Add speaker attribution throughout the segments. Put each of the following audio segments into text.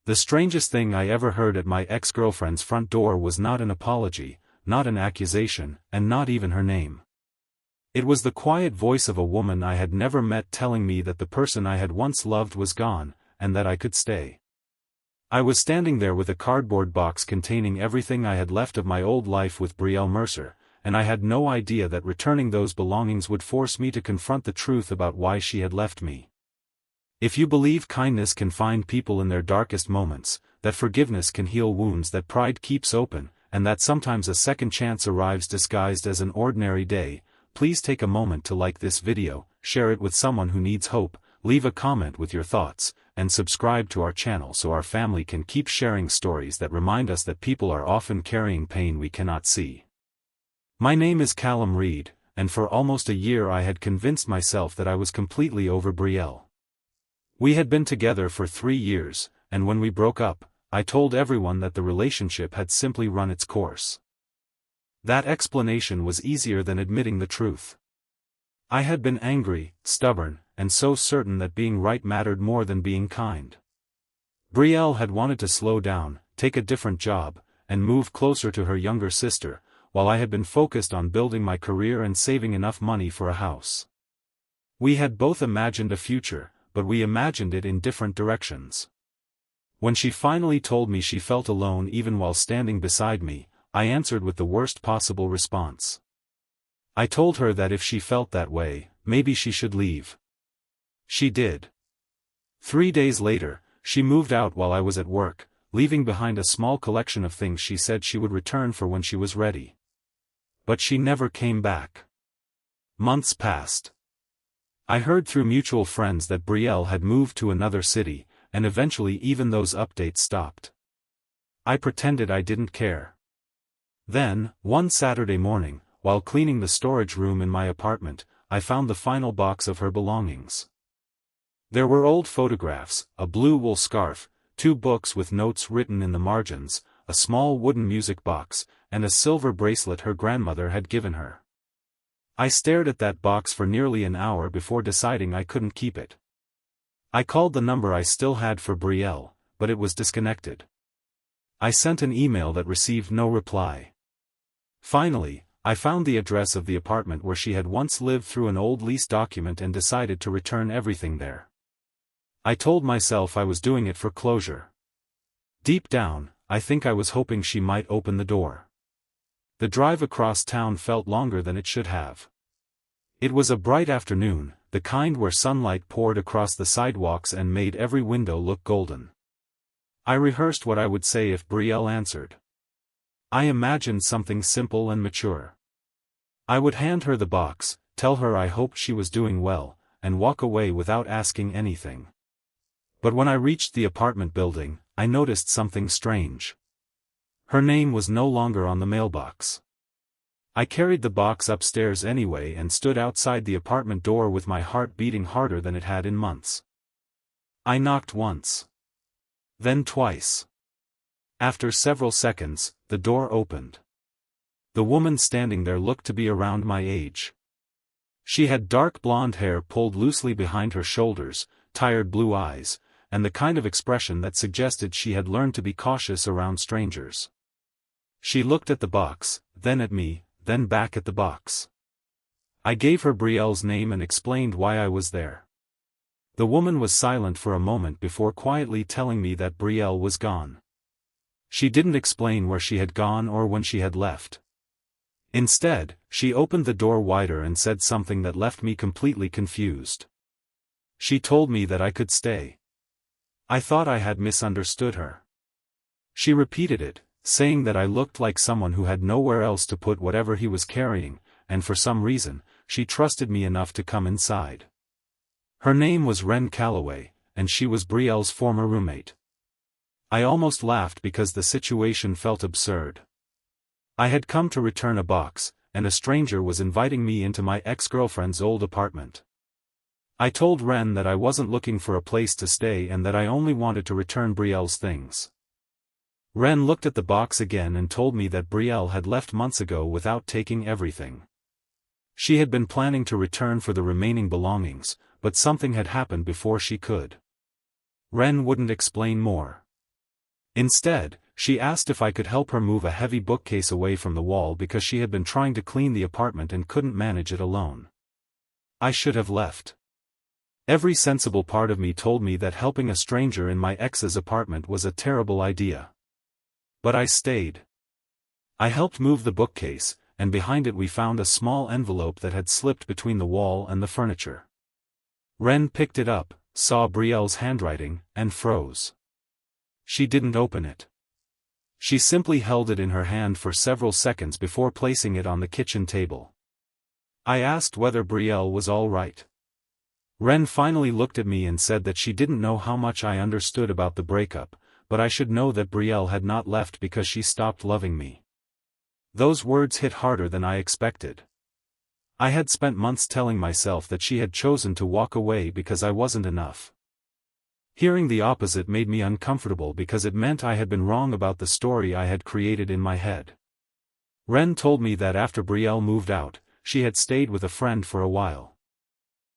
Speaker 1: The strangest thing I ever heard at my ex-girlfriend's front door was not an apology, not an accusation, and not even her name. It was the quiet voice of a woman I had never met telling me that the person I had once loved was gone, and that I could stay. I was standing there with a cardboard box containing everything I had left of my old life with Brielle Mercer, and I had no idea that returning those belongings would force me to confront the truth about why she had left me. If you believe kindness can find people in their darkest moments, that forgiveness can heal wounds that pride keeps open, and that sometimes a second chance arrives disguised as an ordinary day, please take a moment to like this video, share it with someone who needs hope, leave a comment with your thoughts, and subscribe to our channel so our family can keep sharing stories that remind us that people are often carrying pain we cannot see. My name is Callum Reed, and for almost a year I had convinced myself that I was completely over Brielle. We had been together for 3 years, and when we broke up, I told everyone that the relationship had simply run its course. That explanation was easier than admitting the truth. I had been angry, stubborn, and so certain that being right mattered more than being kind. Brielle had wanted to slow down, take a different job, and move closer to her younger sister, while I had been focused on building my career and saving enough money for a house. We had both imagined a future, but we imagined it in different directions. When she finally told me she felt alone even while standing beside me, I answered with the worst possible response. I told her that if she felt that way, maybe she should leave. She did. 3 days later, she moved out while I was at work, leaving behind a small collection of things she said she would return for when she was ready. But she never came back. Months passed. I heard through mutual friends that Brielle had moved to another city, and eventually even those updates stopped. I pretended I didn't care. Then, one Saturday morning, while cleaning the storage room in my apartment, I found the final box of her belongings. There were old photographs, a blue wool scarf, 2 books with notes written in the margins, a small wooden music box, and a silver bracelet her grandmother had given her. I stared at that box for nearly an hour before deciding I couldn't keep it. I called the number I still had for Brielle, but it was disconnected. I sent an email that received no reply. Finally, I found the address of the apartment where she had once lived through an old lease document and decided to return everything there. I told myself I was doing it for closure. Deep down, I think I was hoping she might open the door. The drive across town felt longer than it should have. It was a bright afternoon, the kind where sunlight poured across the sidewalks and made every window look golden. I rehearsed what I would say if Brielle answered. I imagined something simple and mature. I would hand her the box, tell her I hoped she was doing well, and walk away without asking anything. But when I reached the apartment building, I noticed something strange. Her name was no longer on the mailbox. I carried the box upstairs anyway and stood outside the apartment door with my heart beating harder than it had in months. I knocked once. Then twice. After several seconds, the door opened. The woman standing there looked to be around my age. She had dark blonde hair pulled loosely behind her shoulders, tired blue eyes, and the kind of expression that suggested she had learned to be cautious around strangers. She looked at the box, then at me, then back at the box. I gave her Brielle's name and explained why I was there. The woman was silent for a moment before quietly telling me that Brielle was gone. She didn't explain where she had gone or when she had left. Instead, she opened the door wider and said something that left me completely confused. She told me that I could stay. I thought I had misunderstood her. She repeated it, saying that I looked like someone who had nowhere else to put whatever he was carrying, and for some reason, she trusted me enough to come inside. Her name was Wren Calloway, and she was Brielle's former roommate. I almost laughed because the situation felt absurd. I had come to return a box, and a stranger was inviting me into my ex-girlfriend's old apartment. I told Wren that I wasn't looking for a place to stay and that I only wanted to return Brielle's things. Wren looked at the box again and told me that Brielle had left months ago without taking everything. She had been planning to return for the remaining belongings, but something had happened before she could. Wren wouldn't explain more. Instead, she asked if I could help her move a heavy bookcase away from the wall because she had been trying to clean the apartment and couldn't manage it alone. I should have left. Every sensible part of me told me that helping a stranger in my ex's apartment was a terrible idea. But I stayed. I helped move the bookcase, and behind it we found a small envelope that had slipped between the wall and the furniture. Ren picked it up, saw Brielle's handwriting, and froze. She didn't open it. She simply held it in her hand for several seconds before placing it on the kitchen table. I asked whether Brielle was all right. Ren finally looked at me and said that she didn't know how much I understood about the breakup, but I should know that Brielle had not left because she stopped loving me. Those words hit harder than I expected. I had spent months telling myself that she had chosen to walk away because I wasn't enough. Hearing the opposite made me uncomfortable because it meant I had been wrong about the story I had created in my head. Ren told me that after Brielle moved out, she had stayed with a friend for a while.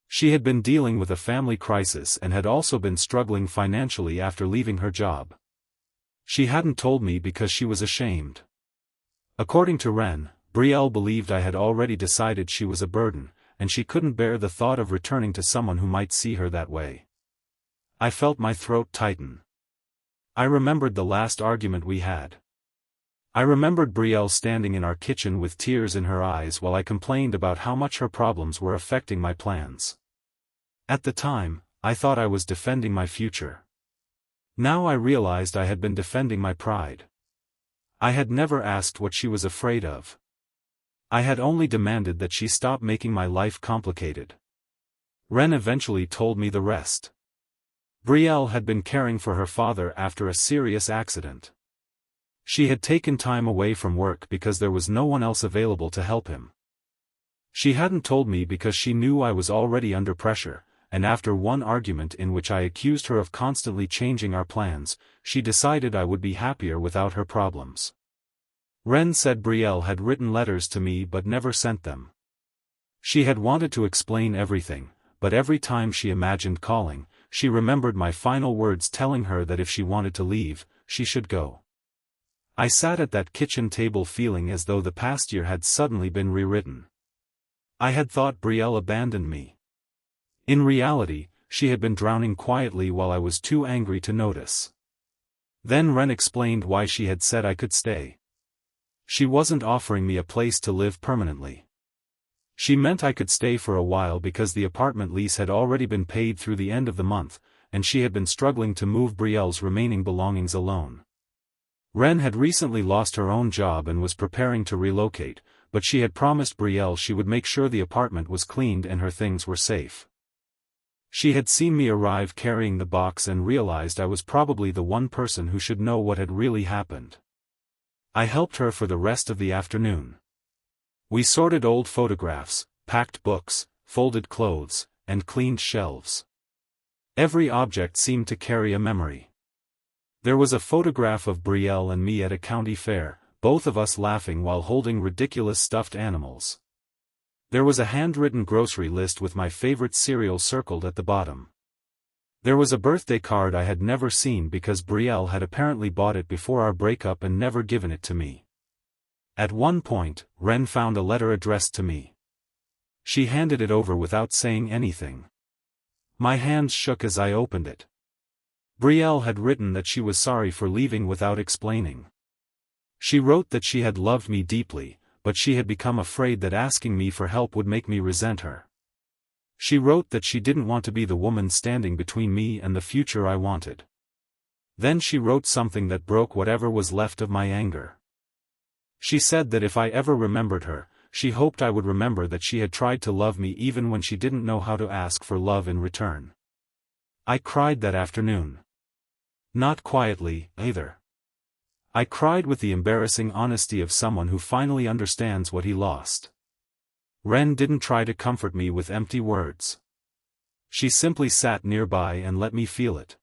Speaker 1: She had been dealing with a family crisis and had also been struggling financially after leaving her job. She hadn't told me because she was ashamed. According to Ren, Brielle believed I had already decided she was a burden, and she couldn't bear the thought of returning to someone who might see her that way. I felt my throat tighten. I remembered the last argument we had. I remembered Brielle standing in our kitchen with tears in her eyes while I complained about how much her problems were affecting my plans. At the time, I thought I was defending my future. Now I realized I had been defending my pride. I had never asked what she was afraid of. I had only demanded that she stop making my life complicated. Ren eventually told me the rest. Brielle had been caring for her father after a serious accident. She had taken time away from work because there was no one else available to help him. She hadn't told me because she knew I was already under pressure, and after one argument in which I accused her of constantly changing our plans, she decided I would be happier without her problems. Ren said Brielle had written letters to me but never sent them. She had wanted to explain everything, but every time she imagined calling, she remembered my final words telling her that if she wanted to leave, she should go. I sat at that kitchen table feeling as though the past year had suddenly been rewritten. I had thought Brielle abandoned me. In reality, she had been drowning quietly while I was too angry to notice. Then Ren explained why she had said I could stay. She wasn't offering me a place to live permanently. She meant I could stay for a while because the apartment lease had already been paid through the end of the month, and she had been struggling to move Brielle's remaining belongings alone. Ren had recently lost her own job and was preparing to relocate, but she had promised Brielle she would make sure the apartment was cleaned and her things were safe. She had seen me arrive carrying the box and realized I was probably the one person who should know what had really happened. I helped her for the rest of the afternoon. We sorted old photographs, packed books, folded clothes, and cleaned shelves. Every object seemed to carry a memory. There was a photograph of Brielle and me at a county fair, both of us laughing while holding ridiculous stuffed animals. There was a handwritten grocery list with my favorite cereal circled at the bottom. There was a birthday card I had never seen because Brielle had apparently bought it before our breakup and never given it to me. At one point, Ren found a letter addressed to me. She handed it over without saying anything. My hands shook as I opened it. Brielle had written that she was sorry for leaving without explaining. She wrote that she had loved me deeply, but she had become afraid that asking me for help would make me resent her. She wrote that she didn't want to be the woman standing between me and the future I wanted. Then she wrote something that broke whatever was left of my anger. She said that if I ever remembered her, she hoped I would remember that she had tried to love me even when she didn't know how to ask for love in return. I cried that afternoon. Not quietly, either. I cried with the embarrassing honesty of someone who finally understands what he lost. Ren didn't try to comfort me with empty words. She simply sat nearby and let me feel it.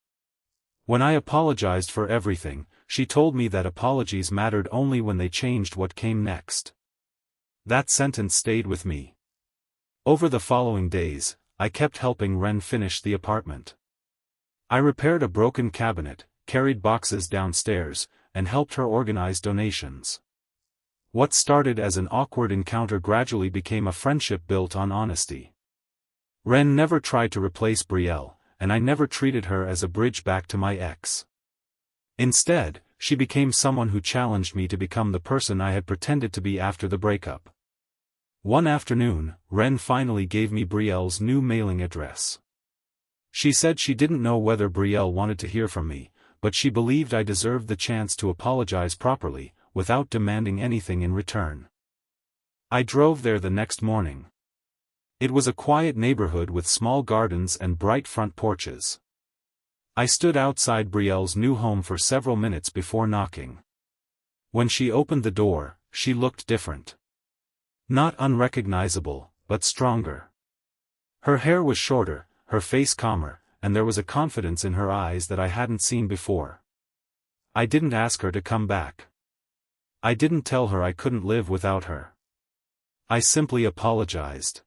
Speaker 1: When I apologized for everything, she told me that apologies mattered only when they changed what came next. That sentence stayed with me. Over the following days, I kept helping Ren finish the apartment. I repaired a broken cabinet, carried boxes downstairs, and helped her organize donations. What started as an awkward encounter gradually became a friendship built on honesty. Ren never tried to replace Brielle, and I never treated her as a bridge back to my ex. Instead, she became someone who challenged me to become the person I had pretended to be after the breakup. One afternoon, Ren finally gave me Brielle's new mailing address. She said she didn't know whether Brielle wanted to hear from me, but she believed I deserved the chance to apologize properly, without demanding anything in return. I drove there the next morning. It was a quiet neighborhood with small gardens and bright front porches. I stood outside Brielle's new home for several minutes before knocking. When she opened the door, she looked different. Not unrecognizable, but stronger. Her hair was shorter, her face calmer, and there was a confidence in her eyes that I hadn't seen before. I didn't ask her to come back. I didn't tell her I couldn't live without her. I simply apologized.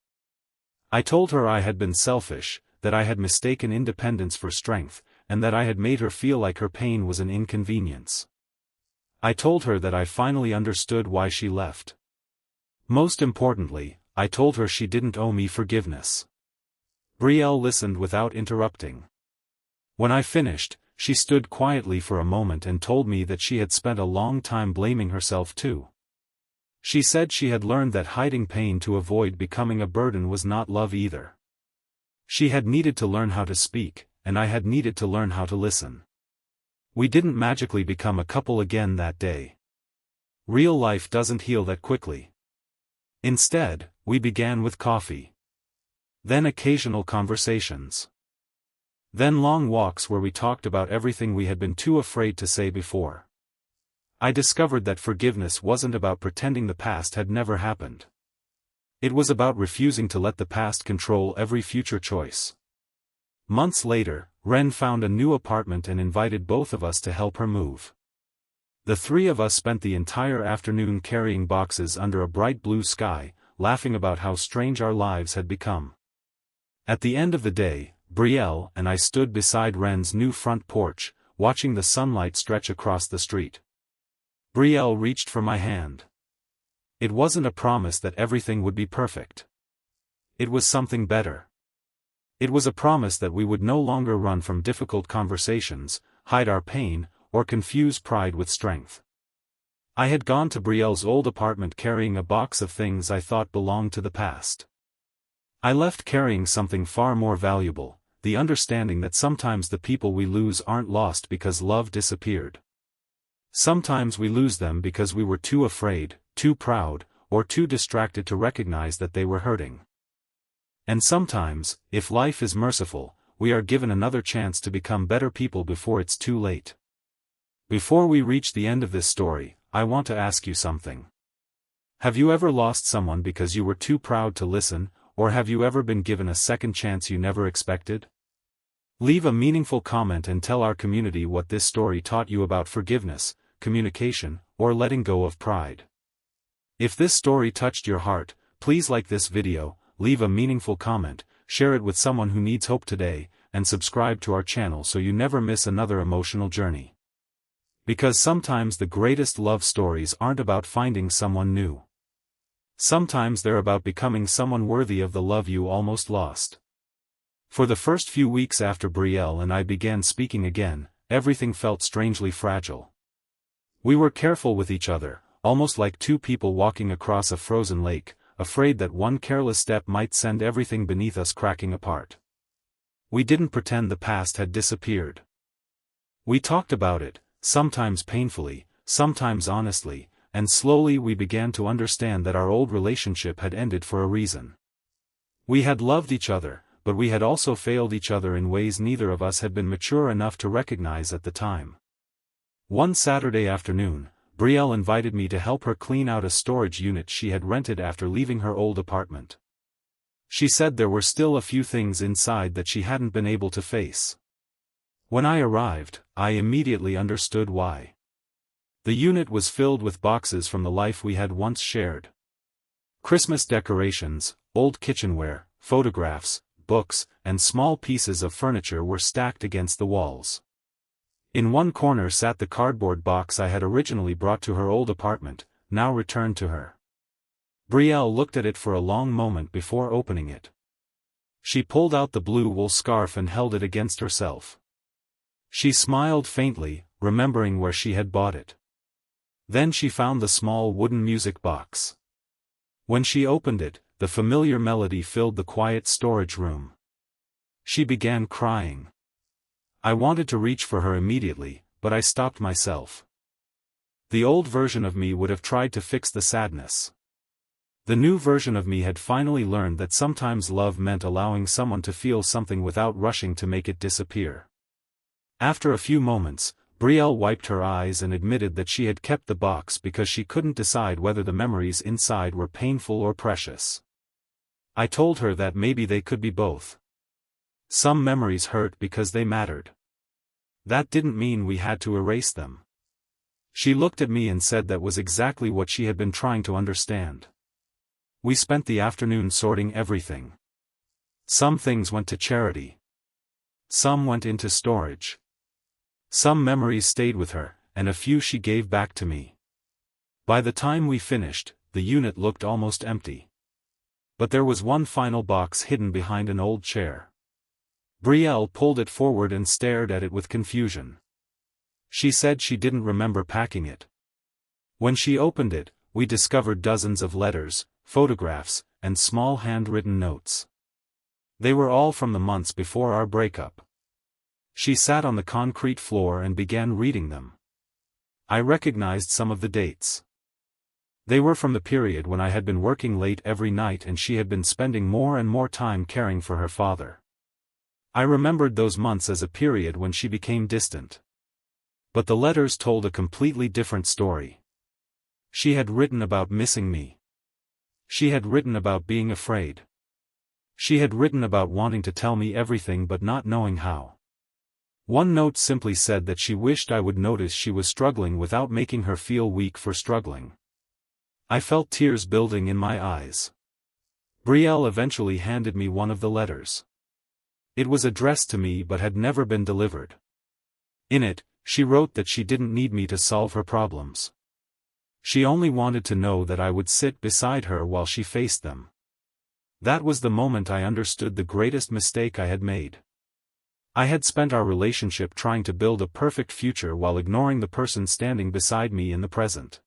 Speaker 1: I told her I had been selfish, that I had mistaken independence for strength, and that I had made her feel like her pain was an inconvenience. I told her that I finally understood why she left. Most importantly, I told her she didn't owe me forgiveness. Brielle listened without interrupting. When I finished, she stood quietly for a moment and told me that she had spent a long time blaming herself too. She said she had learned that hiding pain to avoid becoming a burden was not love either. She had needed to learn how to speak, and I had needed to learn how to listen. We didn't magically become a couple again that day. Real life doesn't heal that quickly. Instead, we began with coffee. Then occasional conversations. Then long walks where we talked about everything we had been too afraid to say before. I discovered that forgiveness wasn't about pretending the past had never happened. It was about refusing to let the past control every future choice. Months later, Ren found a new apartment and invited both of us to help her move. The three of us spent the entire afternoon carrying boxes under a bright blue sky, laughing about how strange our lives had become. At the end of the day, Brielle and I stood beside Ren's new front porch, watching the sunlight stretch across the street. Brielle reached for my hand. It wasn't a promise that everything would be perfect. It was something better. It was a promise that we would no longer run from difficult conversations, hide our pain, or confuse pride with strength. I had gone to Brielle's old apartment carrying a box of things I thought belonged to the past. I left carrying something far more valuable, the understanding that sometimes the people we lose aren't lost because love disappeared. Sometimes we lose them because we were too afraid, too proud, or too distracted to recognize that they were hurting. And sometimes, if life is merciful, we are given another chance to become better people before it's too late. Before we reach the end of this story, I want to ask you something. Have you ever lost someone because you were too proud to listen, or have you ever been given a second chance you never expected? Leave a meaningful comment and tell our community what this story taught you about forgiveness, communication, or letting go of pride. If this story touched your heart, please like this video, leave a meaningful comment, share it with someone who needs hope today, and subscribe to our channel so you never miss another emotional journey. Because sometimes the greatest love stories aren't about finding someone new. Sometimes they're about becoming someone worthy of the love you almost lost. For the first few weeks after Brielle and I began speaking again, everything felt strangely fragile. We were careful with each other, almost like two people walking across a frozen lake, afraid that one careless step might send everything beneath us cracking apart. We didn't pretend the past had disappeared. We talked about it, sometimes painfully, sometimes honestly, and slowly we began to understand that our old relationship had ended for a reason. We had loved each other, but we had also failed each other in ways neither of us had been mature enough to recognize at the time. One Saturday afternoon, Brielle invited me to help her clean out a storage unit she had rented after leaving her old apartment. She said there were still a few things inside that she hadn't been able to face. When I arrived, I immediately understood why. The unit was filled with boxes from the life we had once shared. Christmas decorations, old kitchenware, photographs, books, and small pieces of furniture were stacked against the walls. In one corner sat the cardboard box I had originally brought to her old apartment, now returned to her. Brielle looked at it for a long moment before opening it. She pulled out the blue wool scarf and held it against herself. She smiled faintly, remembering where she had bought it. Then she found the small wooden music box. When she opened it, the familiar melody filled the quiet storage room. She began crying. I wanted to reach for her immediately, but I stopped myself. The old version of me would have tried to fix the sadness. The new version of me had finally learned that sometimes love meant allowing someone to feel something without rushing to make it disappear. After a few moments, Brielle wiped her eyes and admitted that she had kept the box because she couldn't decide whether the memories inside were painful or precious. I told her that maybe they could be both. Some memories hurt because they mattered. That didn't mean we had to erase them. She looked at me and said that was exactly what she had been trying to understand. We spent the afternoon sorting everything. Some things went to charity. Some went into storage. Some memories stayed with her, and a few she gave back to me. By the time we finished, the unit looked almost empty. But there was one final box hidden behind an old chair. Brielle pulled it forward and stared at it with confusion. She said she didn't remember packing it. When she opened it, we discovered dozens of letters, photographs, and small handwritten notes. They were all from the months before our breakup. She sat on the concrete floor and began reading them. I recognized some of the dates. They were from the period when I had been working late every night and she had been spending more and more time caring for her father. I remembered those months as a period when she became distant. But the letters told a completely different story. She had written about missing me. She had written about being afraid. She had written about wanting to tell me everything but not knowing how. One note simply said that she wished I would notice she was struggling without making her feel weak for struggling. I felt tears building in my eyes. Brielle eventually handed me one of the letters. It was addressed to me but had never been delivered. In it, she wrote that she didn't need me to solve her problems. She only wanted to know that I would sit beside her while she faced them. That was the moment I understood the greatest mistake I had made. I had spent our relationship trying to build a perfect future while ignoring the person standing beside me in the present.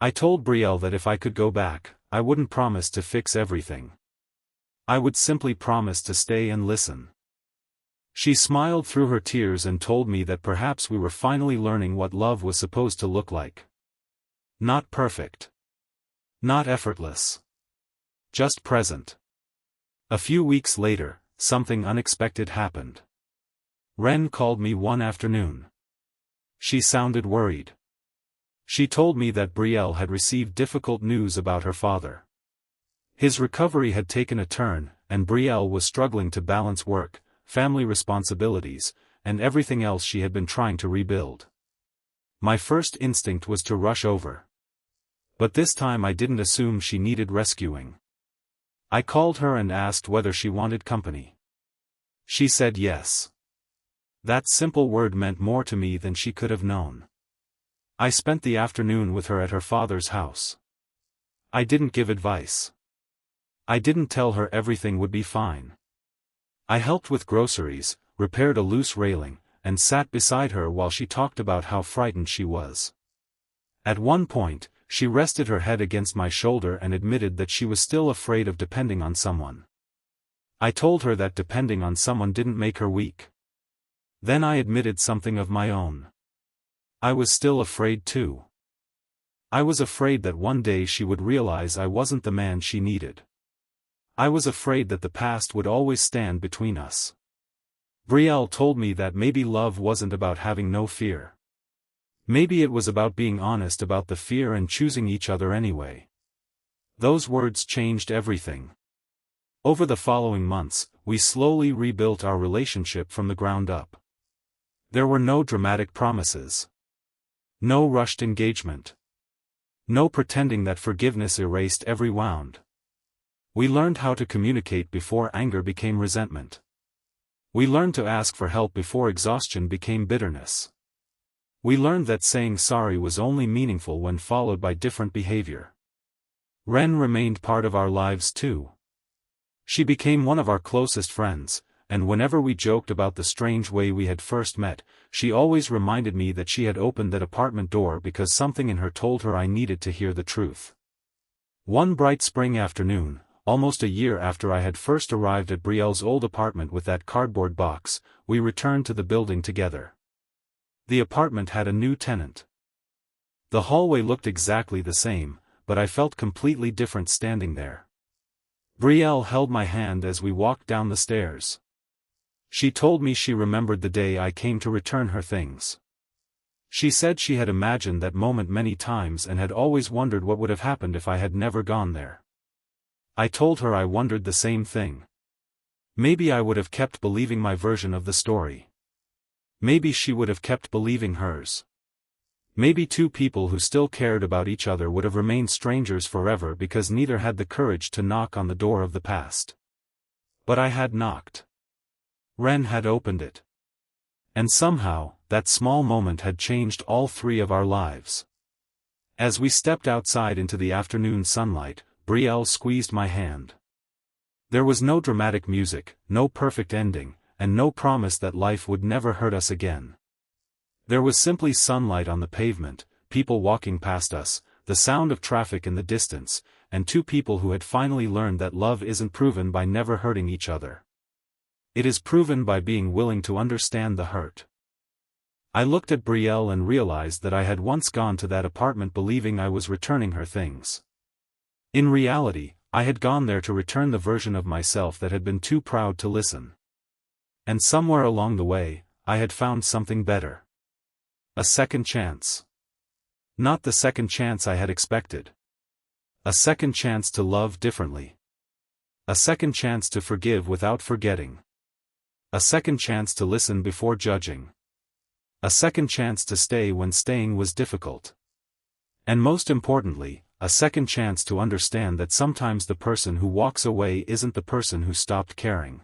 Speaker 1: I told Brielle that if I could go back, I wouldn't promise to fix everything. I would simply promise to stay and listen. She smiled through her tears and told me that perhaps we were finally learning what love was supposed to look like. Not perfect. Not effortless. Just present. A few weeks later, something unexpected happened. Ren called me one afternoon. She sounded worried. She told me that Brielle had received difficult news about her father. His recovery had taken a turn, and Brielle was struggling to balance work, family responsibilities, and everything else she had been trying to rebuild. My first instinct was to rush over. But this time I didn't assume she needed rescuing. I called her and asked whether she wanted company. She said yes. That simple word meant more to me than she could have known. I spent the afternoon with her at her father's house. I didn't give advice. I didn't tell her everything would be fine. I helped with groceries, repaired a loose railing, and sat beside her while she talked about how frightened she was. At one point, she rested her head against my shoulder and admitted that she was still afraid of depending on someone. I told her that depending on someone didn't make her weak. Then I admitted something of my own. I was still afraid too. I was afraid that one day she would realize I wasn't the man she needed. I was afraid that the past would always stand between us. Brielle told me that maybe love wasn't about having no fear. Maybe it was about being honest about the fear and choosing each other anyway. Those words changed everything. Over the following months, we slowly rebuilt our relationship from the ground up. There were no dramatic promises. No rushed engagement. No pretending that forgiveness erased every wound. We learned how to communicate before anger became resentment. We learned to ask for help before exhaustion became bitterness. We learned that saying sorry was only meaningful when followed by different behavior. Ren remained part of our lives too. She became one of our closest friends, and whenever we joked about the strange way we had first met, she always reminded me that she had opened that apartment door because something in her told her I needed to hear the truth. One bright spring afternoon, almost a year after I had first arrived at Brielle's old apartment with that cardboard box, we returned to the building together. The apartment had a new tenant. The hallway looked exactly the same, but I felt completely different standing there. Brielle held my hand as we walked down the stairs. She told me she remembered the day I came to return her things. She said she had imagined that moment many times and had always wondered what would have happened if I had never gone there. I told her I wondered the same thing. Maybe I would have kept believing my version of the story. Maybe she would have kept believing hers. Maybe two people who still cared about each other would have remained strangers forever because neither had the courage to knock on the door of the past. But I had knocked. Ren had opened it. And somehow, that small moment had changed all three of our lives. As we stepped outside into the afternoon sunlight, Brielle squeezed my hand. There was no dramatic music, no perfect ending, and no promise that life would never hurt us again. There was simply sunlight on the pavement, people walking past us, the sound of traffic in the distance, and two people who had finally learned that love isn't proven by never hurting each other. It is proven by being willing to understand the hurt. I looked at Brielle and realized that I had once gone to that apartment believing I was returning her things. In reality, I had gone there to return the version of myself that had been too proud to listen. And somewhere along the way, I had found something better. A second chance. Not the second chance I had expected. A second chance to love differently. A second chance to forgive without forgetting. A second chance to listen before judging. A second chance to stay when staying was difficult. And most importantly, a second chance to understand that sometimes the person who walks away isn't the person who stopped caring.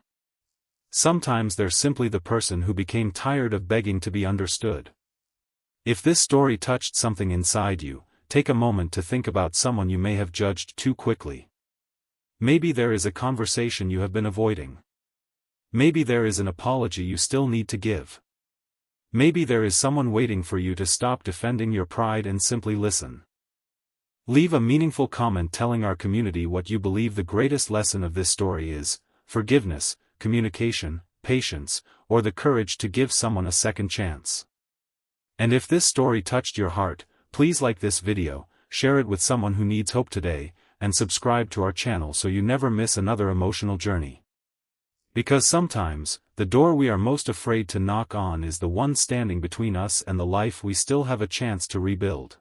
Speaker 1: Sometimes they're simply the person who became tired of begging to be understood. If this story touched something inside you, take a moment to think about someone you may have judged too quickly. Maybe there is a conversation you have been avoiding. Maybe there is an apology you still need to give. Maybe there is someone waiting for you to stop defending your pride and simply listen. Leave a meaningful comment telling our community what you believe the greatest lesson of this story is: forgiveness, communication, patience, or the courage to give someone a second chance. And if this story touched your heart, please like this video, share it with someone who needs hope today, and subscribe to our channel so you never miss another emotional journey. Because sometimes, the door we are most afraid to knock on is the one standing between us and the life we still have a chance to rebuild.